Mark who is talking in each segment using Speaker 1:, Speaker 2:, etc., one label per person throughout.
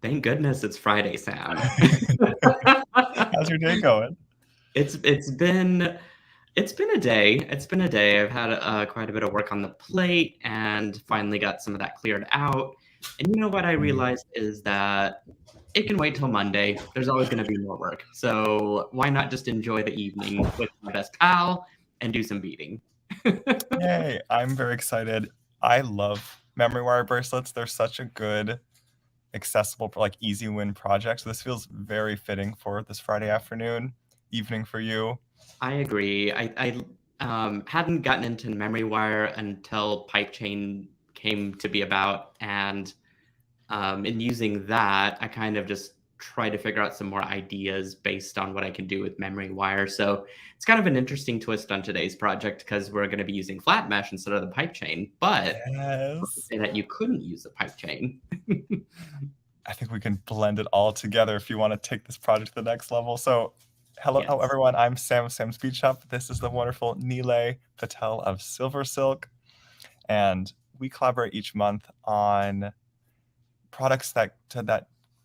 Speaker 1: Thank goodness it's Friday, Sam.
Speaker 2: How's your day going?
Speaker 1: It's been a day. It's been a day. I've had quite a bit of work on the plate and finally got some of that cleared out. And you know what I
Speaker 2: Mm.
Speaker 1: realized is that it can wait till Monday. There's always going to be more work. So why not just enjoy the evening with my best pal and do some beading?
Speaker 2: Yay, I'm very excited. I love memory wire bracelets. They're such a good, accessible, like easy win project. So this feels very fitting for this Friday afternoon, evening for you.
Speaker 1: I agree. I hadn't gotten into memory wire until pipe chain came to be about, and in using that, I kind of just try to figure out some more ideas based on what I can do with memory wire. So it's kind of an interesting twist on today's project because we're going to be using flat mesh instead of the pipe chain, but not to
Speaker 2: Yes.
Speaker 1: say that you couldn't use the pipe chain.
Speaker 2: I think we can blend it all together if you want to take this project to the next level. So, hello,
Speaker 1: Yes.
Speaker 2: everyone. I'm Sam of Sam's Bead Shop. This is the wonderful Nilay Patel of SilverSilk. And we collaborate each month on products that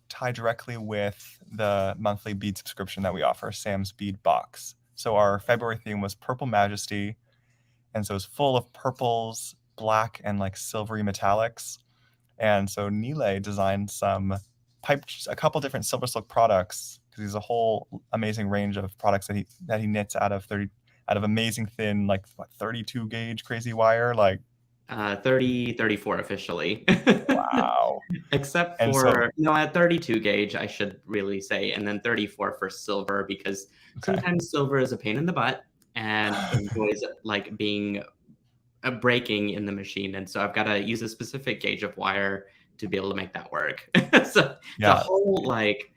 Speaker 2: tie directly with the monthly bead subscription that we offer, Sam's Bead Box. So our February theme was Purple Majesty, and so it's full of purples, black, and like silvery metallics. And so Nile designed a couple different SilverSilk products because he's a whole amazing range of products that he knits out of amazing thin, like what, 32 gauge crazy wire, like
Speaker 1: 30, 34 officially.
Speaker 2: wow.
Speaker 1: Except
Speaker 2: And so
Speaker 1: for, at 32 gauge, I should really say, and then 34 for silver, because
Speaker 2: okay.
Speaker 1: sometimes silver is a pain in the butt and enjoys like being breaking in the machine. And so I've got to use a specific gauge of wire to be able to make that work. So the
Speaker 2: Yeah,
Speaker 1: whole like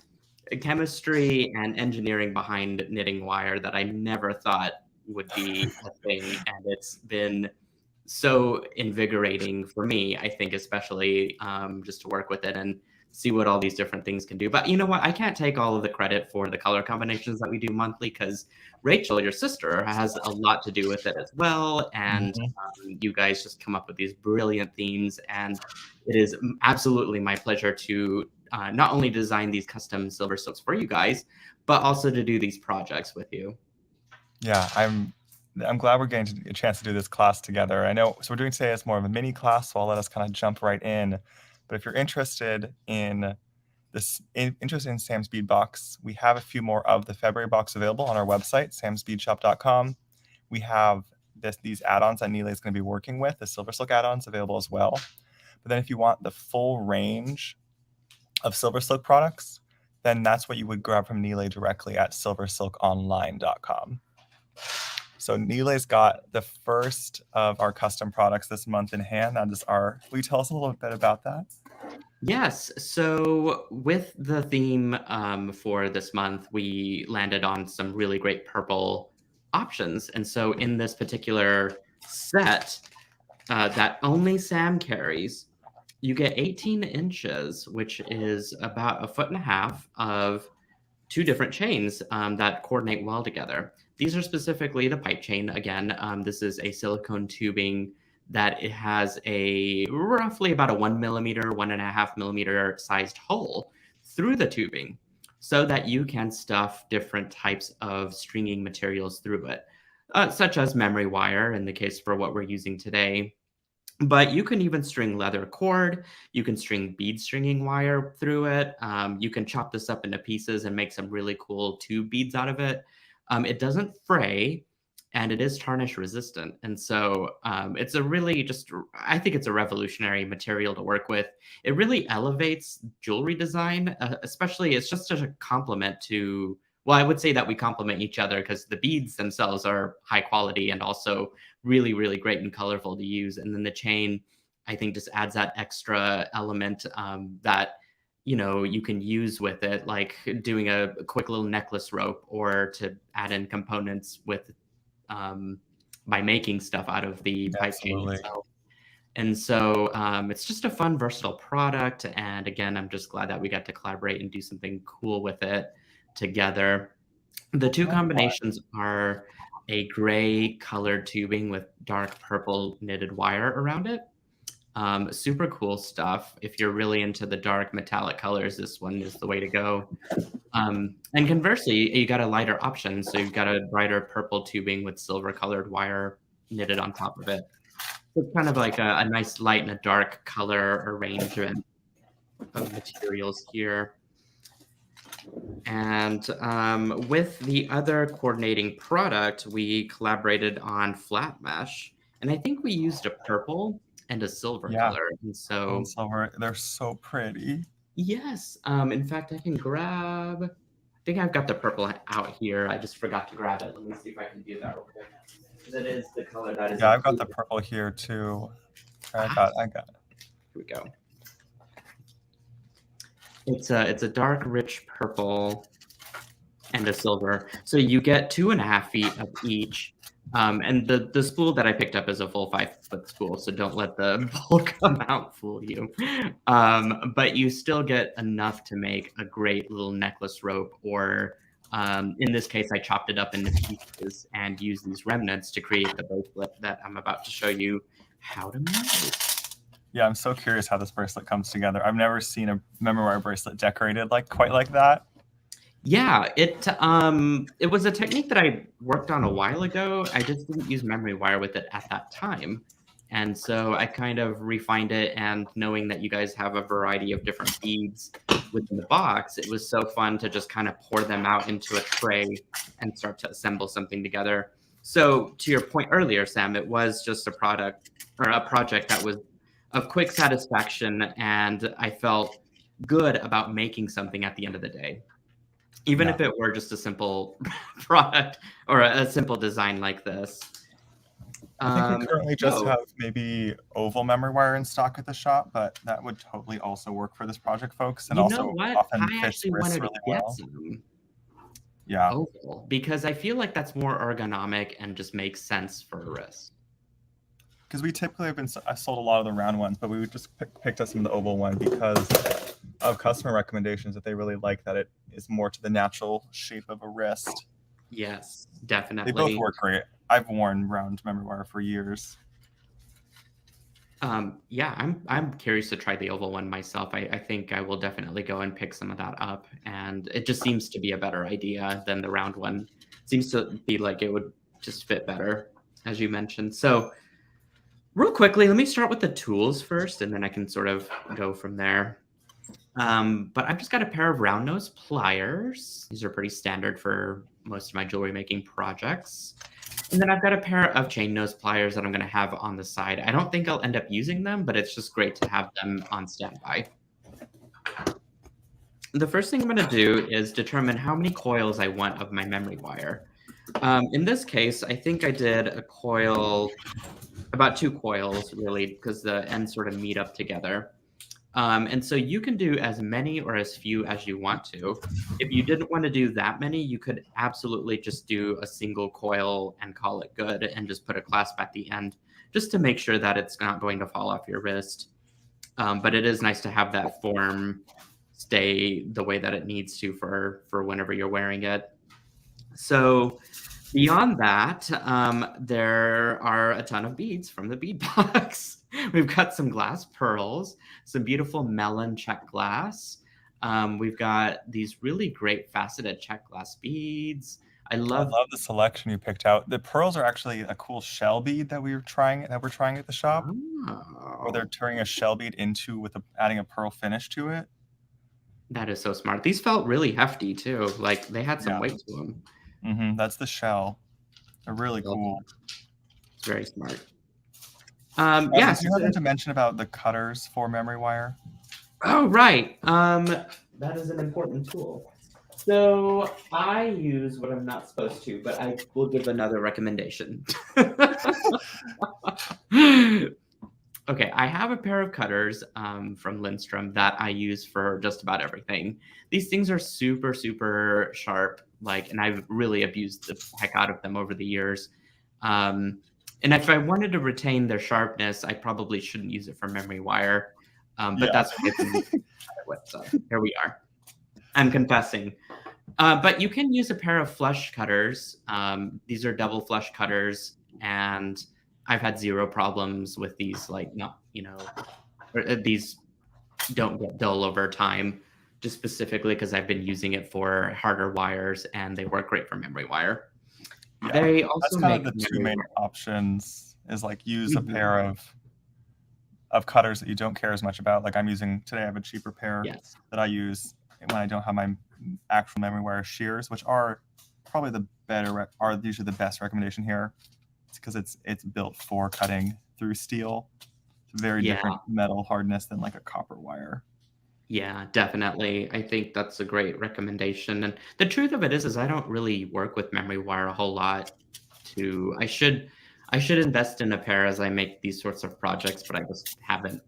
Speaker 1: chemistry and engineering behind knitting wire that I never thought would be a thing. And it's been so invigorating for me, I think, especially just to work with it and see what all these different things can do. But you know what? I can't take all of the credit for the color combinations that we do monthly because Rachel, your sister, has a lot to do with it as well. And
Speaker 2: mhm.
Speaker 1: you guys just come up with these brilliant themes. And it is absolutely my pleasure to not only design these custom silver silks for you guys, but also to do these projects with you.
Speaker 2: Yeah, I'm glad we're getting a chance to do this class together. I know, so we're doing today as more of a mini class, so I'll let us kind of jump right in. But if you're interested in Sam's Bead Box, we have a few more of the February box available on our website, samsbeadshop.com. We have these add-ons that Neela is going to be working with, the SilverSilk add-ons available as well. But then if you want the full range of SilverSilk products, then that's what you would grab from Neela directly at silversilkonline.com. So Nilay's got the first of our custom products this month in hand. Will you tell us a little bit about that?
Speaker 1: Yes. So, with the theme for this month, we landed on some really great purple options. And so, in this particular set that only Sam carries, you get 18 inches, which is about a foot and a half of two different chains that coordinate well together. These are specifically the pipe chain. Again, this is a silicone tubing that it has a roughly about a 1 millimeter, 1.5 millimeter sized hole through the tubing so that you can stuff different types of stringing materials through it, such as memory wire in the case for what we're using today. But you can even string leather cord. You can string bead stringing wire through it. You can chop this up into pieces and make some really cool tube beads out of it. It doesn't fray, and it is tarnish resistant. And so it's a really just, I think it's a revolutionary material to work with. It really elevates jewelry design, especially it's just such a compliment to, well, I would say that we complement each other because the beads themselves are high quality and also really, really great and colorful to use. And then the chain, I think, just adds that extra element that you can use with it, like doing a quick little necklace rope, or to add in components with by making stuff out of the pipe chain
Speaker 2: Absolutely.
Speaker 1: itself. And so it's just a fun, versatile product. And again, I'm just glad that we got to collaborate and do something cool with it together. The two combinations are a gray colored tubing with dark purple knitted wire around it. Super cool stuff. If you're really into the dark metallic colors, this one is the way to go. And conversely, you got a lighter option. So you've got a brighter purple tubing with silver colored wire knitted on top of it. So it's kind of like a nice light and a dark color arrangement of materials here. And with the other coordinating product, we collaborated on flat mesh. And I think we used a purple and a silver
Speaker 2: Yeah.
Speaker 1: color. And so,
Speaker 2: And silver, they're so pretty.
Speaker 1: yes, in fact, I can grab, I think I've got the purple out here. I just forgot to grab it. Let me see if I can do that real quick. Because it is the color that is
Speaker 2: Yeah, I've got the
Speaker 1: included.
Speaker 2: purple here too. I
Speaker 1: Ah,
Speaker 2: got it.
Speaker 1: here we go. It's a dark, rich purple and a silver. So you get 2.5 feet of each. And the spool that I picked up is a full 5-foot spool, so don't let the bulk amount fool you. But you still get enough to make a great little necklace rope, or in this case, I chopped it up into pieces and used these remnants to create the bracelet that I'm about to show you how to make.
Speaker 2: Yeah, I'm so curious how this bracelet comes together. I've never seen a memory wire bracelet decorated quite like that.
Speaker 1: Yeah, it was a technique that I worked on a while ago. I just didn't use memory wire with it at that time. And so I kind of refined it, and knowing that you guys have a variety of different beads within the box, it was so fun to just kind of pour them out into a tray and start to assemble something together. So to your point earlier, Sam, it was just a product or a project that was of quick satisfaction, and I felt good about making something at the end of the day. Even
Speaker 2: Yeah.
Speaker 1: if it were just a simple product or a simple design like this.
Speaker 2: I think we currently just
Speaker 1: So
Speaker 2: have maybe oval memory wire in stock at the shop, but that would totally also work for this project, folks, and
Speaker 1: you know
Speaker 2: also
Speaker 1: what?
Speaker 2: often
Speaker 1: I
Speaker 2: fits
Speaker 1: actually
Speaker 2: wrists
Speaker 1: wanted to
Speaker 2: really
Speaker 1: get
Speaker 2: well.
Speaker 1: some
Speaker 2: Yeah,
Speaker 1: oval because I feel like that's more ergonomic and just makes sense for a wrist.
Speaker 2: because we typically have been I've sold a lot of the round ones, but we would just picked up some of the oval one because of customer recommendations that they really like that it is more to the natural shape of a wrist.
Speaker 1: Yes,
Speaker 2: They
Speaker 1: definitely.
Speaker 2: both work great. I've worn round memory wire for years.
Speaker 1: Yeah, I'm curious to try the oval one myself. I think I will definitely go and pick some of that up, and it just seems to be a better idea than the round one. Seems to be like it would just fit better, as you mentioned. So real quickly, let me start with the tools first, and then I can sort of go from there. But I've just got a pair of round nose pliers. These are pretty standard for most of my jewelry making projects. And then I've got a pair of chain nose pliers that I'm going to have on the side. I don't think I'll end up using them, but it's just great to have them on standby. The first thing I'm going to do is determine how many coils I want of my memory wire. In this case, I think I did a coil, about 2 coils really, because the ends sort of meet up together. And so you can do as many or as few as you want to. If you didn't want to do that many, you could absolutely just do a single coil and call it good and just put a clasp at the end, just to make sure that it's not going to fall off your wrist. But it is nice to have that form stay the way that it needs to for whenever you're wearing it. So beyond that, there are a ton of beads from the bead box. We've got some glass pearls, some beautiful melon check glass. We've got these really great faceted check glass beads. I
Speaker 2: I
Speaker 1: love.
Speaker 2: love the selection you picked out. The pearls are actually a cool shell bead that we're trying at the shop, where they're
Speaker 1: Oh,
Speaker 2: turning a shell bead into adding a pearl finish to it.
Speaker 1: that is so smart. These felt really hefty too. Like they had some
Speaker 2: Yeah,
Speaker 1: weight to them.
Speaker 2: that's the shell. They're really
Speaker 1: Love
Speaker 2: cool.
Speaker 1: that. It's very smart.
Speaker 2: Did
Speaker 1: Yes.
Speaker 2: you happen to mention about the cutters for memory wire?
Speaker 1: Oh, right. That is an important tool. So I use what I'm not supposed to, but I will give another recommendation. Okay, I have a pair of cutters from Lindstrom that I use for just about everything. These things are super, super sharp, and I've really abused the heck out of them over the years. And if I wanted to retain their sharpness, I probably shouldn't use it for memory wire. But
Speaker 2: Yeah.
Speaker 1: that's what I've been using it with. So here we are. I'm confessing. But you can use a pair of flush cutters. These are double flush cutters, and I've had zero problems with these, you know, or these don't get dull over time, just specifically because I've been using it for harder wires and they work great for memory wire.
Speaker 2: Yeah,
Speaker 1: They
Speaker 2: that's
Speaker 1: also
Speaker 2: kind of
Speaker 1: make
Speaker 2: the two
Speaker 1: memory
Speaker 2: main
Speaker 1: wire.
Speaker 2: options, is like use a
Speaker 1: Mhm.
Speaker 2: pair of cutters that you don't care as much about. Like I'm using today, I have a cheaper pair
Speaker 1: Yes.
Speaker 2: that I use when I don't have my actual memory wire shears, which are probably the better, are usually the best recommendation here. It's because it's built for cutting through steel. It's a very
Speaker 1: Yeah.
Speaker 2: different metal hardness than like a copper wire.
Speaker 1: Yeah, definitely. I think that's a great recommendation. And the truth of it is I don't really work with memory wire a whole lot to I should invest in a pair as I make these sorts of projects, but I just haven't.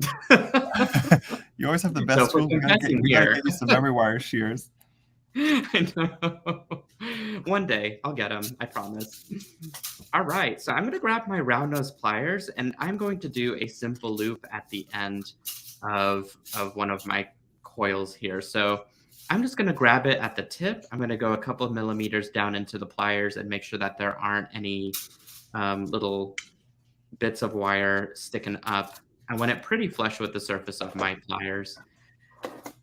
Speaker 2: You always have the
Speaker 1: So
Speaker 2: best
Speaker 1: for
Speaker 2: tools.
Speaker 1: confessing
Speaker 2: We gotta
Speaker 1: here,
Speaker 2: get you some memory wire shears.
Speaker 1: I know. One day I'll get them, I promise. All right, so I'm gonna grab my round nose pliers and I'm going to do a simple loop at the end of one of my coils here. So I'm just gonna grab it at the tip. I'm gonna go a couple of millimeters down into the pliers and make sure that there aren't any little bits of wire sticking up. I want it pretty flush with the surface of my pliers.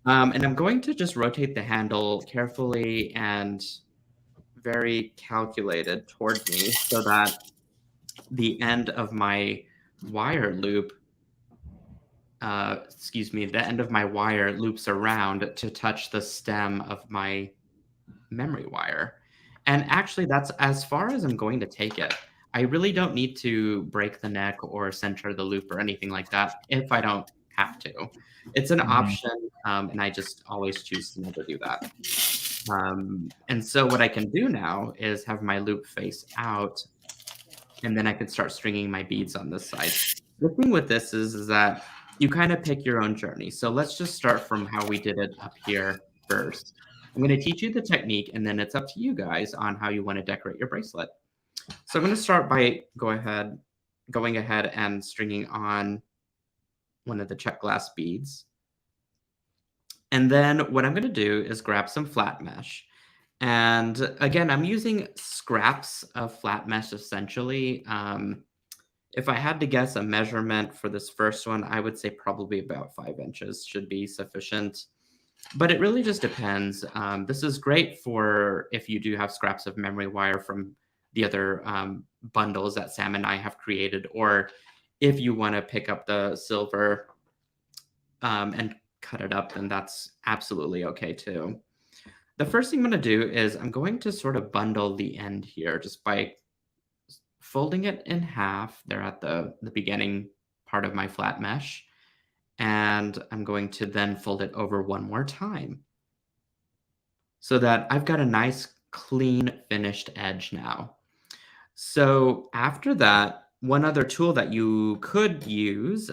Speaker 1: And I'm going to just rotate the handle carefully and very calculated toward me so that the end of my wire loop, the end of my wire loops around to touch the stem of my memory wire. And actually, that's as far as I'm going to take it. I really don't need to break the neck or center the loop or anything like that if I don't have to. It's an
Speaker 2: Mhm.
Speaker 1: option, and I just always choose to never do that. And so what I can do now is have my loop face out, and then I can start stringing my beads on this side. The thing with this is that you kind of pick your own journey. So let's just start from how we did it up here first. I'm going to teach you the technique, and then it's up to you guys on how you want to decorate your bracelet. So I'm going to start by going ahead and stringing on one of the check glass beads. And then what I'm going to do is grab some flat mesh. And again, I'm using scraps of flat mesh essentially. If I had to guess a measurement for this first one, I would say probably about 5 inches should be sufficient. But it really just depends. This is great for if you do have scraps of memory wire from the other bundles that Sam and I have created, or if you want to pick up the silver and cut it up, then that's absolutely okay too. The first thing I'm going to do is I'm going to sort of bundle the end here just by folding it in half there at the beginning part of my flat mesh. And I'm going to then fold it over one more time so that I've got a nice, clean, finished edge now. So after that, one other tool that you could use,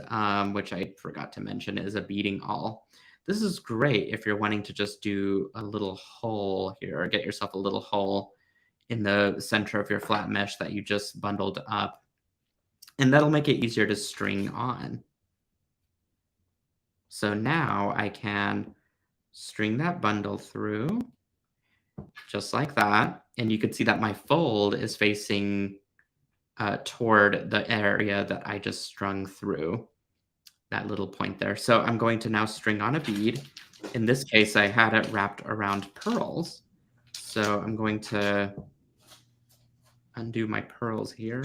Speaker 1: which I forgot to mention, is a beading awl. This is great if you're wanting to just do a little hole here, or get yourself a little hole in the center of your flat mesh that you just bundled up. And that'll make it easier to string on. So now I can string that bundle through just like that. And you can see that my fold is facing toward the area that I just strung through, that little point there. So I'm going to now string on a bead. In this case, I had it wrapped around pearls. So I'm going to undo my pearls here.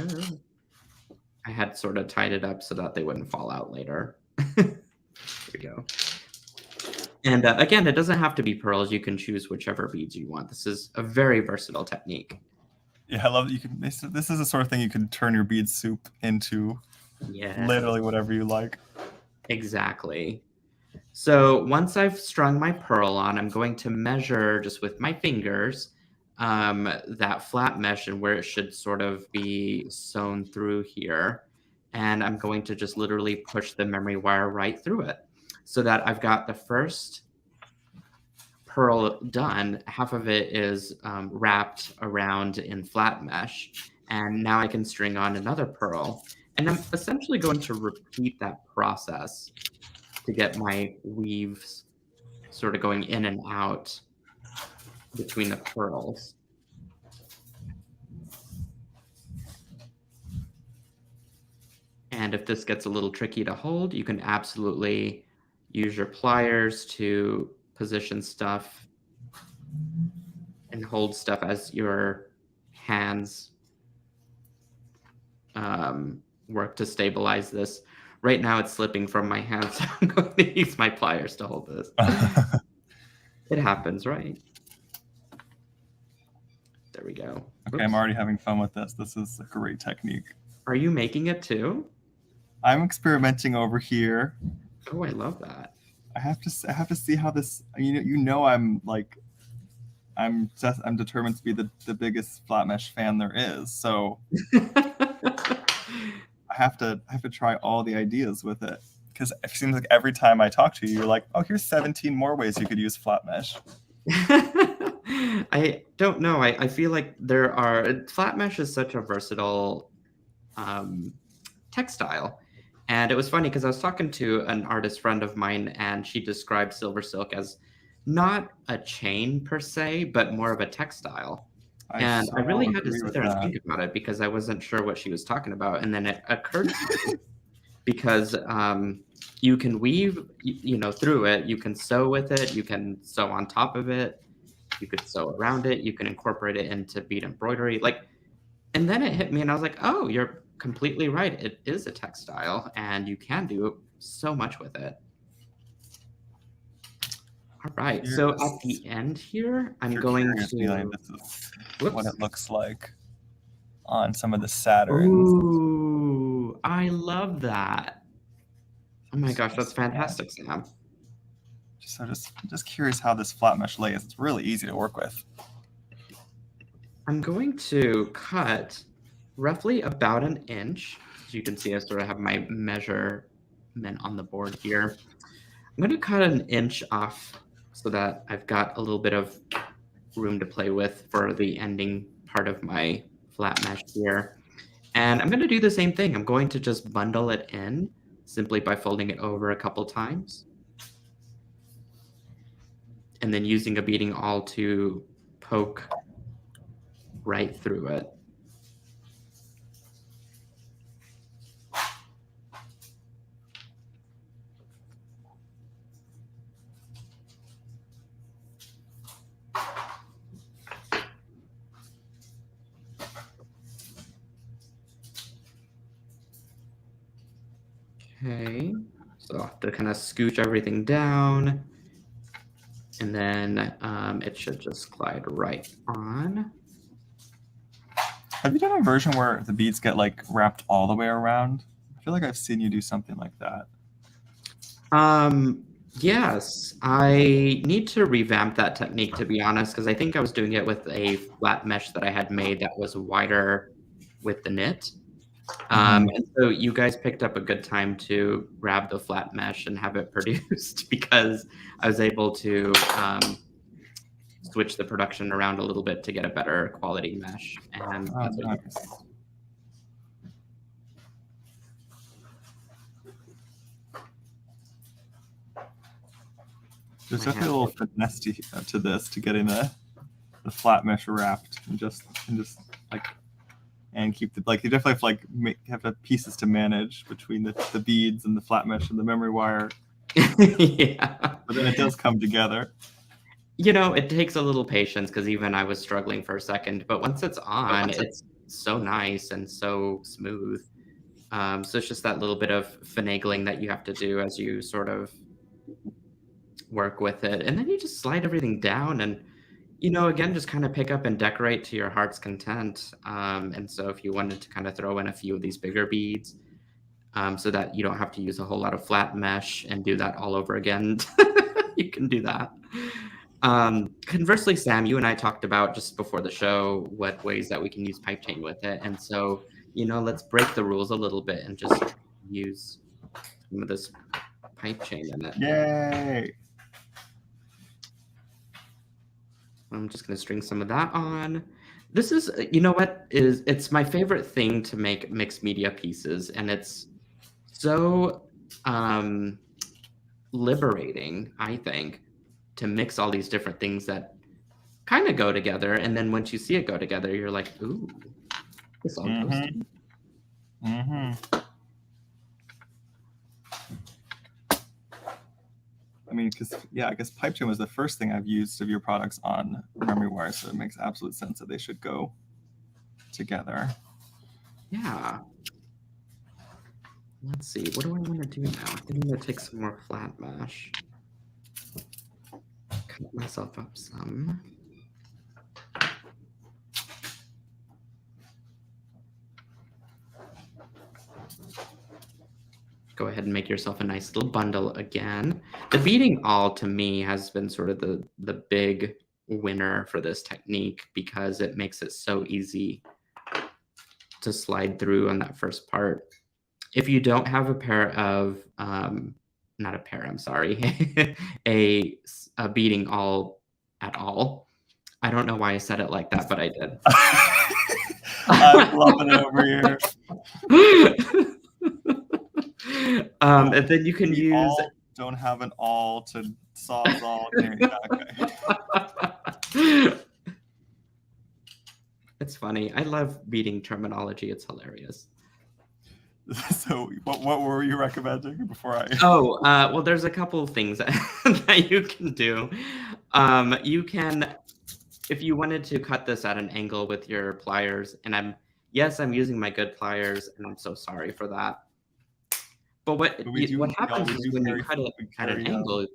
Speaker 1: I had sort of tied it up so that they wouldn't fall out later. Here we go. And again, it doesn't have to be pearls. You can choose whichever beads you want. This is a very versatile technique.
Speaker 2: Yeah, I love that you can. This is the sort of thing you can turn your bead soup into
Speaker 1: Yes,
Speaker 2: literally whatever you like.
Speaker 1: exactly. So once I've strung my pearl on, I'm going to measure just with my fingers that flat mesh and where it should sort of be sewn through here. And I'm going to just literally push the memory wire right through it so that I've got the first pearl done. Half of it is wrapped around in flat mesh. And now I can string on another pearl. And I'm essentially going to repeat that process to get my weaves sort of going in and out between the pearls. And if this gets a little tricky to hold, you can absolutely use your pliers to position stuff and hold stuff as your hands work to stabilize this. Right now it's slipping from my hand, so I'm going to use my pliers to hold this. It happens, right? There we go.
Speaker 2: Okay, I'm already having fun with this. This is a great technique.
Speaker 1: Are you making it too?
Speaker 2: I'm experimenting over here.
Speaker 1: Oh, I love that.
Speaker 2: I have to see how this. I'm determined to be the biggest flat mesh fan there is. So I have to try all the ideas with it, because it seems like every time I talk to you, you're like, oh, here's 17 more ways you could use flat mesh.
Speaker 1: I don't know. I feel like flat mesh is such a versatile textile. And it was funny because I was talking to an artist friend of mine, and she described SilverSilk as not a chain per se, but more of a textile. I really had to sit there and think about it because I wasn't sure what she was talking about. And then it occurred to me because you can weave, through it. You can sew with it. You can sew on top of it. You could sew around it. You can incorporate it into bead embroidery. And then it hit me, and I was like, oh, you're completely right. It is a textile, and you can do so much with it. All right. So at the end here, I'm going to.
Speaker 2: This is what it looks like on some of the Saturns.
Speaker 1: Ooh, I love that. Oh my gosh, that's fantastic, Sam.
Speaker 2: So just curious how this flat mesh lays. It's really easy to work with.
Speaker 1: I'm going to cut roughly about 1 inch. As you can see, I sort of have my measurement on the board here. I'm going to cut 1 inch off so that I've got a little bit of room to play with for the ending part of my flat mesh here. And I'm going to do the same thing. I'm going to just bundle it in simply by folding it over a couple times. And then using a beading awl to poke right through it. Okay, so I'll have to kind of scooch everything down, and then it should just glide right on.
Speaker 2: Have you done a version where the beads get wrapped all the way around? I feel like I've seen you do something like that.
Speaker 1: Yes, I need to revamp that technique, to be honest, because I think I was doing it with a flat mesh that I had made that was wider with the knit. And so you guys picked up a good time to grab the flat mesh and have it produced, because I was able to switch the production around a little bit to get a better quality mesh. And that's what
Speaker 2: There's definitely a little finesse to this, to getting the flat mesh wrapped and keep the you definitely have have pieces to manage between the beads and the flat mesh and the memory wire.
Speaker 1: Yeah.
Speaker 2: But then it does come together.
Speaker 1: It takes a little patience, because even I was struggling for a second, but once it's on, it's so nice and so smooth. So it's just that little bit of finagling that you have to do as you sort of work with it. And then you just slide everything down and, again, just kind of pick up and decorate to your heart's content. And so if you wanted to kind of throw in a few of these bigger beads, so that you don't have to use a whole lot of flat mesh and do that all over again, you can do that. Conversely, Sam, you and I talked about just before the show what ways that we can use pipe chain with it. And so, let's break the rules a little bit and just use some of this pipe chain in it.
Speaker 2: Yay!
Speaker 1: I'm just going to string some of that on. This is, it's my favorite thing to make mixed media pieces. And it's so liberating, I think, to mix all these different things that kind of go together. And then once you see it go together, you're like, ooh, this all goes together.
Speaker 2: I mean, because I guess pipe chain was the first thing I've used of your products on memory wire, so it makes absolute sense that they should go together.
Speaker 1: Yeah. Let's see. What do I want to do now? I think I'm going to take some more flat mesh. Cut myself up some. Go ahead and make yourself a nice little bundle again. The beading all, to me, has been sort of the big winner for this technique because it makes it so easy to slide through on that first part. If you don't have a pair of, not a pair, I'm sorry, a beading all at all. I don't know why I said it like that, but I did.
Speaker 2: I'm loving it over here.
Speaker 1: And then you can use.
Speaker 2: All don't have an all to sawzall.
Speaker 1: Okay. It's funny. I love beading terminology. It's hilarious.
Speaker 2: So what were you recommending before I?
Speaker 1: Oh, well, there's a couple of things that you can do. You can, if you wanted to cut this at an angle with your pliers, and I'm using my good pliers, and I'm so sorry for that. But what happens is when you cut it at an angle,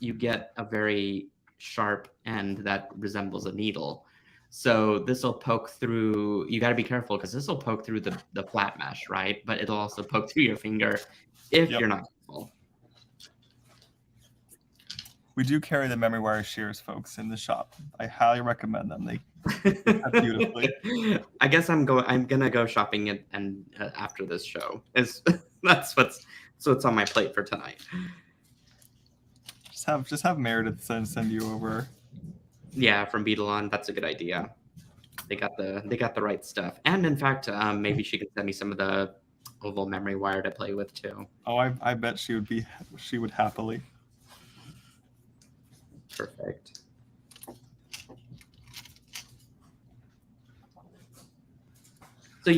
Speaker 1: you get a very sharp end that resembles a needle. So this will poke through. You got to be careful because this will poke through the flat mesh, right? But it'll also poke through your finger if you're not careful.
Speaker 2: We do carry the memory wire shears, folks, in the shop. I highly recommend them. They cut beautifully.
Speaker 1: I guess I'm gonna go shopping and after this show. That's what's on my plate for tonight.
Speaker 2: Just have Meredith send you over.
Speaker 1: Yeah, from Beadalon. That's a good idea. They got the right stuff. And in fact, maybe she could send me some of the oval memory wire to play with too.
Speaker 2: Oh, I bet she would happily.
Speaker 1: Perfect. So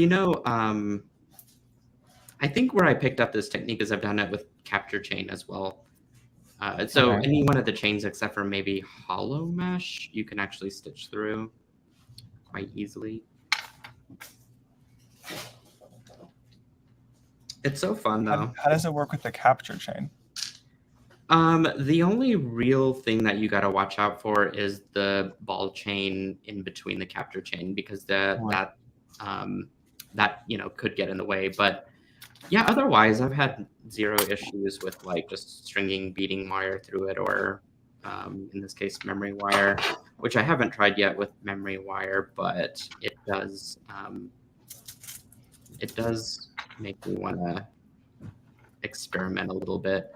Speaker 1: I think where I picked up this technique is I've done it with capture chain as well. So any one of the chains except for maybe hollow mesh, you can actually stitch through quite easily. It's so fun though.
Speaker 2: How does it work with the capture chain?
Speaker 1: The only real thing that you got to watch out for is the ball chain in between the capture chain because that could get in the way. But yeah, otherwise I've had zero issues with like just stringing beading wire through it or in this case memory wire, which I haven't tried yet with memory wire, but it does make me want to experiment a little bit.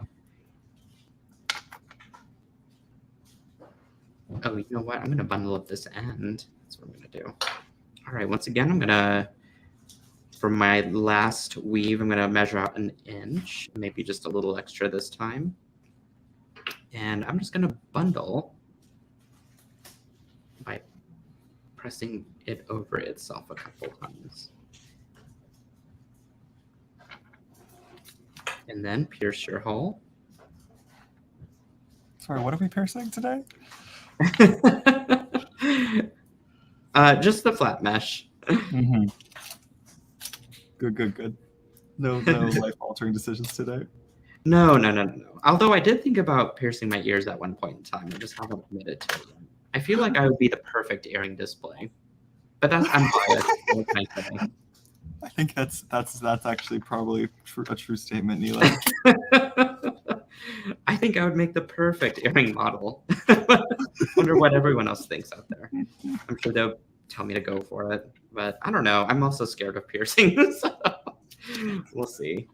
Speaker 1: Oh, you know what? I'm going to bundle up this end. That's what I'm going to do. All right, once again, I'm going to, for my last weave, I'm going to measure out 1 inch, maybe just a little extra this time. And I'm just going to bundle by pressing it over itself a couple times. And then pierce your hole.
Speaker 2: Sorry, what are we piercing today?
Speaker 1: Just the flat mesh.
Speaker 2: Mm-hmm. Good. No life-altering decisions today.
Speaker 1: No. Although I did think about piercing my ears at one point in time. I just haven't committed to it yet. I feel like I would be the perfect earring display. But I'm biased.
Speaker 2: I think that's actually probably a true statement, Neela.
Speaker 1: I think I would make the perfect earring model. Wonder what everyone else thinks out there. I'm sure they'll tell me to go for it, but I don't know. I'm also scared of piercing, so we'll see.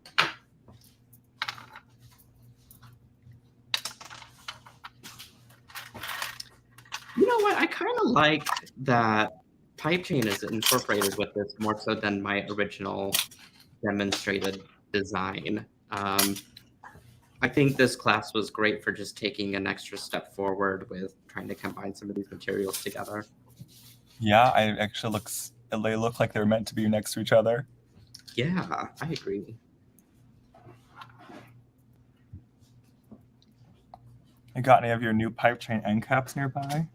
Speaker 1: You know what? I kind of like that pipe chain is incorporated with this more so than my original demonstrated design. I think this class was great for just taking an extra step forward with trying to combine some of these materials together.
Speaker 2: Yeah, they look like they're meant to be next to each other.
Speaker 1: Yeah, I agree.
Speaker 2: You got any of your new pipe chain end caps nearby?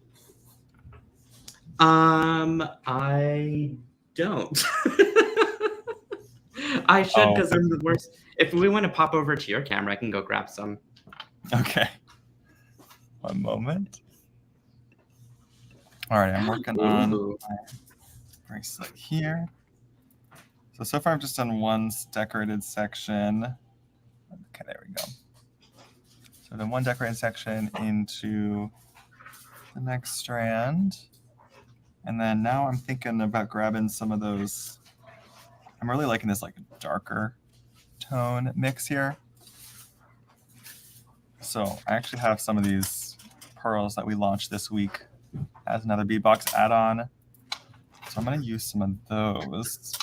Speaker 1: I don't. I should, because I'm the worst. If we want to pop over to your camera, I can go grab some.
Speaker 2: Okay. One moment. All right, I'm working on my bracelet here. So far I've just done one decorated section. Okay, there we go. So then one decorated section into the next strand. And then now I'm thinking about grabbing some of those. I'm really liking this like darker tone mix here. So I actually have some of these pearls that we launched this week as another bead box add-on. So I'm going to use some of those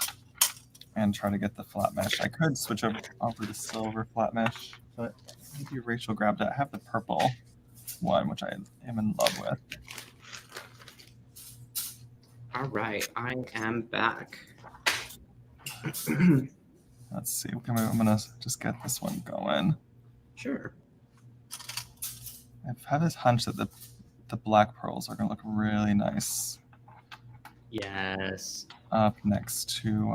Speaker 2: and try to get the flat mesh. I could switch over to silver flat mesh, but maybe Rachel grabbed it. I have the purple one, which I am in love with.
Speaker 1: All right, I am back.
Speaker 2: Let's see. I'm going to just get this one going.
Speaker 1: Sure.
Speaker 2: I have this hunch that the black pearls are going to look really nice.
Speaker 1: Yes.
Speaker 2: Up next to...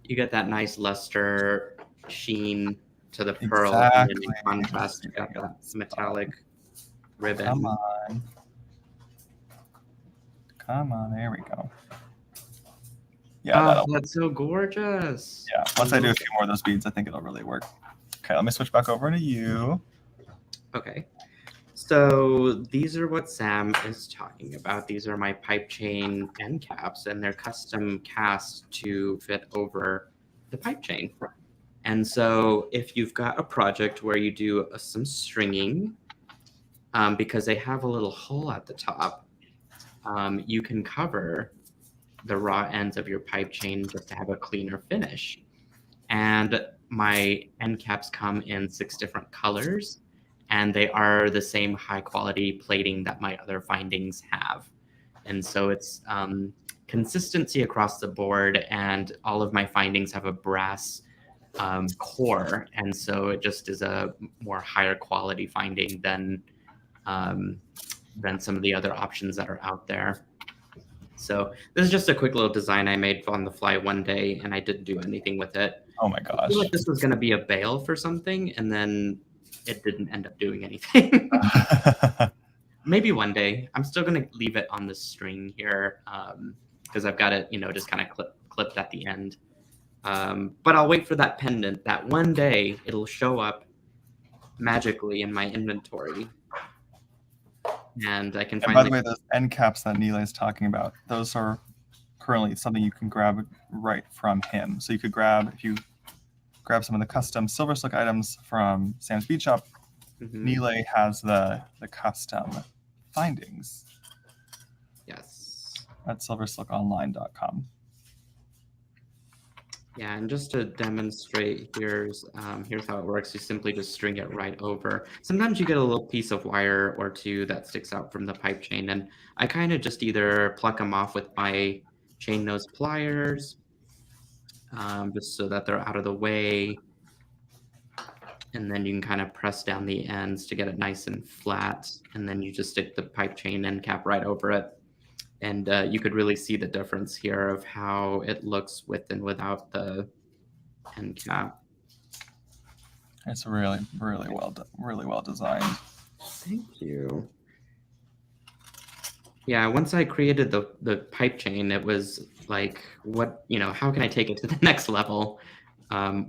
Speaker 1: you get that nice luster sheen to the pearl. Exactly. And in contrast, you got that metallic ribbon.
Speaker 2: Come on. Come on, there we go. Yeah,
Speaker 1: that's so gorgeous.
Speaker 2: Yeah, once I do a few more of those beads, I think it'll really work. Okay, let me switch back over to you.
Speaker 1: Okay. So these are what Sam is talking about. These are my pipe chain end caps, and they're custom cast to fit over the pipe chain. And so if you've got a project where you do some stringing, because they have a little hole at the top, you can cover the raw ends of your pipe chain just to have a cleaner finish. And my end caps come in 6 different colors, and they are the same high quality plating that my other findings have. And so it's consistency across the board, and all of my findings have a brass core. And so it just is a more higher quality finding than some of the other options that are out there. So this is just a quick little design I made on the fly one day, and I didn't do anything with it.
Speaker 2: Oh my gosh.
Speaker 1: I feel like this was going to be a bail for something, and then it didn't end up doing anything. Maybe one day. I'm still going to leave it on the string here because I've got it, just kind of clipped at the end. But I'll wait for that pendant. That one day it'll show up magically in my inventory. And I can find.
Speaker 2: By the way, those end caps that Nila is talking about, those are currently something you can grab right from him. So you could if you grab some of the custom SilverSilk items from Sam's Bead Shop, Nila has the custom findings.
Speaker 1: Yes.
Speaker 2: At silversilkonline.com.
Speaker 1: Yeah, and just to demonstrate, here's how it works. You simply just string it right over. Sometimes you get a little piece of wire or two that sticks out from the pipe chain, and I kind of just either pluck them off with my chain nose pliers, just so that they're out of the way, and then you can kind of press down the ends to get it nice and flat, and then you just stick the pipe chain end cap right over it. And you could really see the difference here of how it looks with and without the end cap.
Speaker 2: It's really, really well designed.
Speaker 1: Thank you. Yeah, once I created the pipe chain, it was like, how can I take it to the next level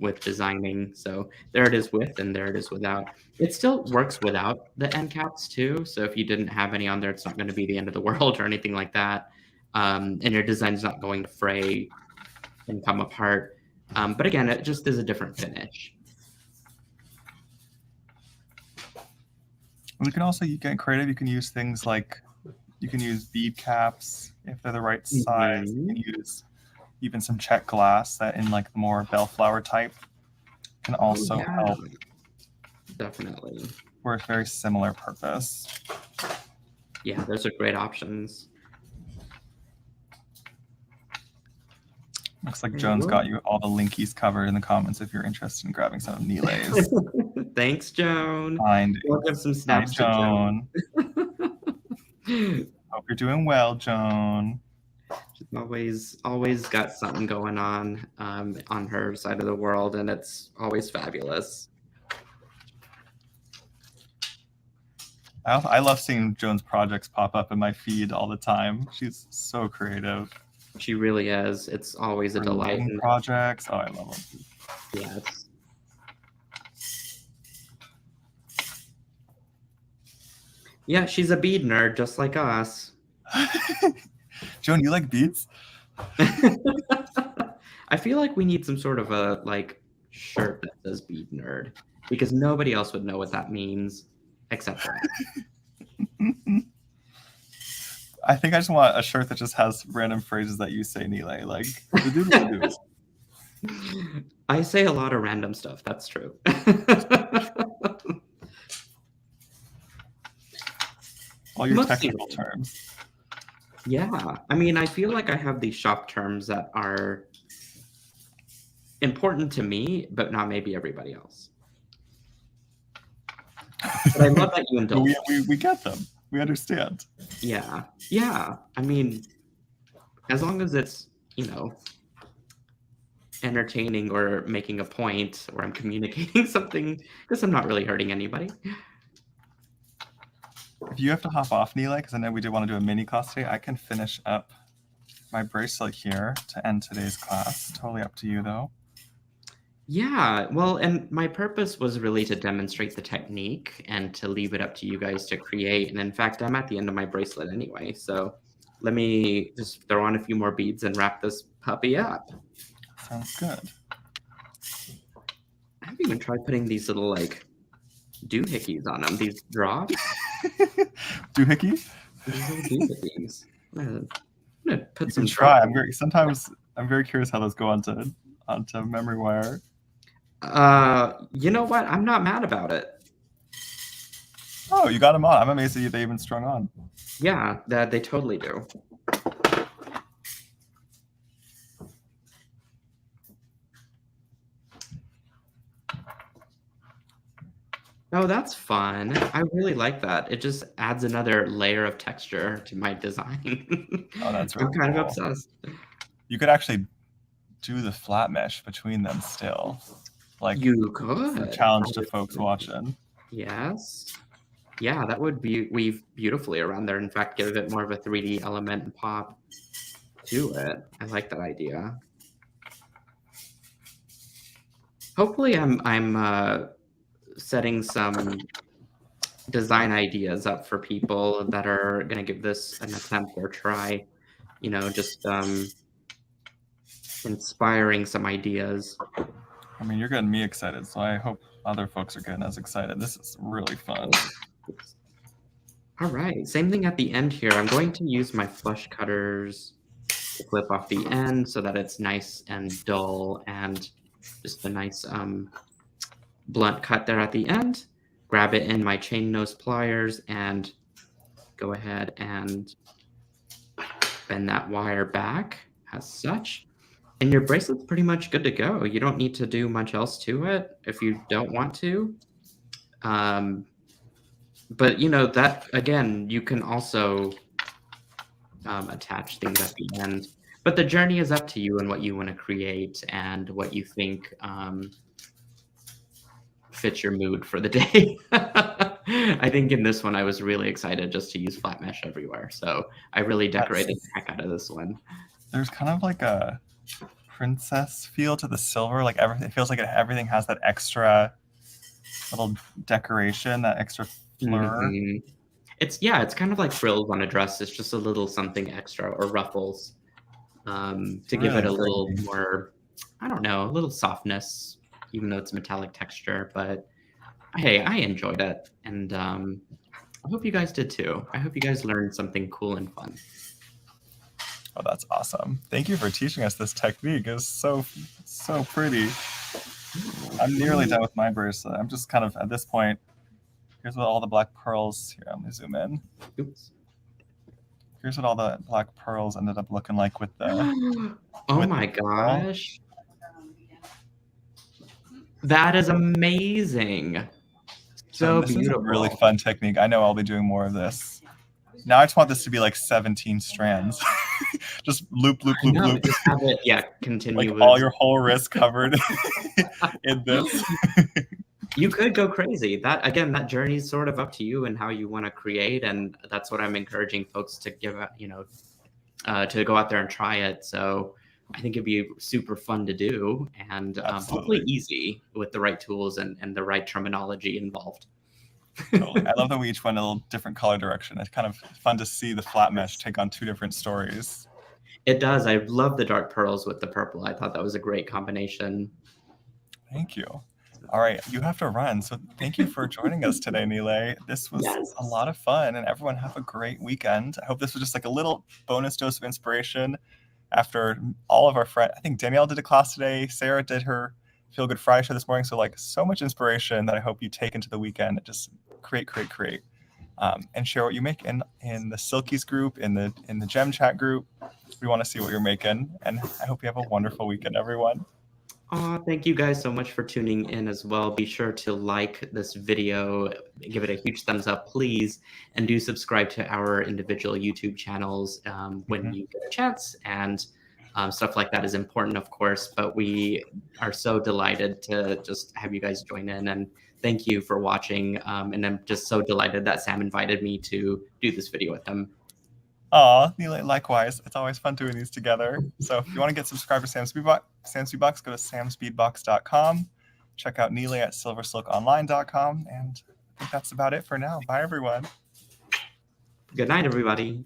Speaker 1: with designing? So there it is with, and there it is without. It still works without the end caps too. So if you didn't have any on there, it's not going to be the end of the world or anything like that. And your design's not going to fray and come apart. But again, it just is a different finish.
Speaker 2: You can also get creative. You can use things like, you can use bead caps if they're the right size. You can use even some check glass that in like the more bellflower type can also help.
Speaker 1: Definitely.
Speaker 2: For a very similar purpose.
Speaker 1: Yeah, those are great options. Looks
Speaker 2: like Joan's got you all the linkies covered in the comments if you're interested in grabbing some of Nilay's.
Speaker 1: Thanks, Joan.
Speaker 2: Findings.
Speaker 1: We'll give some
Speaker 2: Hi,
Speaker 1: snaps to Joan.
Speaker 2: Hope you're doing well, Joan.
Speaker 1: She's always got something going on her side of the world, and it's always fabulous.
Speaker 2: I love seeing Joan's projects pop up in my feed all the time. She's so creative.
Speaker 1: She really is. It's always a delight.
Speaker 2: Projects. Oh, I love them.
Speaker 1: Yes. Yeah, she's a bead nerd just like us.
Speaker 2: Joan, you like beads?
Speaker 1: I feel like we need some sort of a shirt that says bead nerd, because nobody else would know what that means except for us.
Speaker 2: I think I just want a shirt that just has random phrases that you say, Nile, like
Speaker 1: I say a lot of random stuff, that's true.
Speaker 2: All your technical terms.
Speaker 1: Yeah, I mean, I feel like I have these shop terms that are important to me, but not maybe everybody else. But I love that you indulge.
Speaker 2: We get them. We understand.
Speaker 1: Yeah. I mean, as long as it's, entertaining or making a point, or I'm communicating something, because I'm not really hurting anybody.
Speaker 2: If you have to hop off, Nila, because I know we did want to do a mini class today, I can finish up my bracelet here to end today's class. Totally up to you, though.
Speaker 1: Yeah, well, and my purpose was really to demonstrate the technique and to leave it up to you guys to create. And in fact, I'm at the end of my bracelet anyway. So let me just throw on a few more beads and wrap this puppy up.
Speaker 2: Sounds good.
Speaker 1: I haven't even tried putting these little doohickeys on them, these drops.
Speaker 2: Doohickey?
Speaker 1: These little doohickeys. I'm gonna put some.
Speaker 2: Try. Sometimes I'm very curious how those go onto memory wire.
Speaker 1: You know what? I'm not mad about it.
Speaker 2: Oh, you got them on. I'm amazed that they even strung on.
Speaker 1: Yeah, they totally do. Oh, that's fun. I really like that. It just adds another layer of texture to my design.
Speaker 2: Oh, that's really
Speaker 1: I'm kind
Speaker 2: cool.
Speaker 1: of obsessed.
Speaker 2: You could actually do the flat mesh between them still. Like,
Speaker 1: you could.
Speaker 2: A challenge to folks watching.
Speaker 1: Yes. Yeah, that would weave beautifully around there. In fact, give it more of a 3D element and pop to it. I like that idea. Hopefully I'm setting some design ideas up for people that are going to give this an attempt or try, just inspiring some ideas.
Speaker 2: I mean, you're getting me excited, so I hope other folks are getting as excited. This is really fun.
Speaker 1: All right, same thing at the end here. I'm going to use my flush cutters to clip off the end so that it's nice and dull and just a nice blunt cut there at the end. Grab it in my chain nose pliers and go ahead and bend that wire back as such. And your bracelet's pretty much good to go. You don't need to do much else to it if you don't want to. But that, again, you can also attach things at the end. But the journey is up to you and what you want to create and what you think fits your mood for the day. I think in this one, I was really excited just to use flat mesh everywhere. So I really decorated the heck out of this one.
Speaker 2: There's kind of like a princess feel to the silver. Like it feels like everything has that extra little decoration, that extra fleur.
Speaker 1: Mm-hmm. It's kind of like frills on a dress. It's just a little something extra, or ruffles, to give it a little more, I don't know, a little softness, even though it's metallic texture. But hey, I enjoyed it, and I hope you guys did too. I hope you guys learned something cool and fun.
Speaker 2: Oh, that's awesome. Thank you for teaching us this technique. It's so pretty. I'm nearly done with my bracelet. I'm just kind of, at this point, here's what all the black pearls, here, I'm gonna zoom in.
Speaker 1: Oops.
Speaker 2: Here's what all the black pearls ended up looking like with the...
Speaker 1: Oh my gosh. That is amazing. So
Speaker 2: this is a really
Speaker 1: beautiful.
Speaker 2: fun technique. I know I'll be doing more of this. Now I just want this to be like 17 strands. Just loop, loop,
Speaker 1: I
Speaker 2: loop,
Speaker 1: know,
Speaker 2: loop.
Speaker 1: just have it, yeah,
Speaker 2: Like
Speaker 1: continue
Speaker 2: all
Speaker 1: with.
Speaker 2: your whole wrist covered in this.
Speaker 1: You could go crazy. That again, that journey is sort of up to you and how you want to create, and that's what I'm encouraging folks to give out, to go out there and try it. So I think it'd be super fun to do, and hopefully
Speaker 2: Absolutely.
Speaker 1: easy with the right tools and the right terminology involved.
Speaker 2: Totally. I love that we each went a little different color direction. It's kind of fun to see the flat mesh take on two different stories.
Speaker 1: It does. I love the dark pearls with the purple. I thought that was a great combination.
Speaker 2: Thank you. All right, you have to run. So thank you for joining us today, Nile. This was
Speaker 1: Yes.
Speaker 2: a lot of fun, and everyone have a great weekend. I hope this was just like a little bonus dose of inspiration after all of our friends. I think Danielle did a class today. Sarah did her Feel Good Friday show this morning. So like so much inspiration that I hope you take into the weekend and just create, and share what you make in the Silkies group, in the Gem Chat group. We want to see what you're making, and I hope you have a wonderful weekend, everyone.
Speaker 1: Oh, thank you guys so much for tuning in as well. Be sure to like this video, give it a huge thumbs up, please, and do subscribe to our individual YouTube channels when you get a chance. And stuff like that is important, of course, but we are so delighted to just have you guys join in. And thank you for watching. And I'm just so delighted that Sam invited me to do this video with him.
Speaker 2: Aw, likewise. It's always fun doing these together. So if you want to get subscribed to Sam's Speedbox, go to samspeedbox.com. Check out Nile at silversilkonline.com. And I think that's about it for now. Bye, everyone.
Speaker 1: Good night, everybody.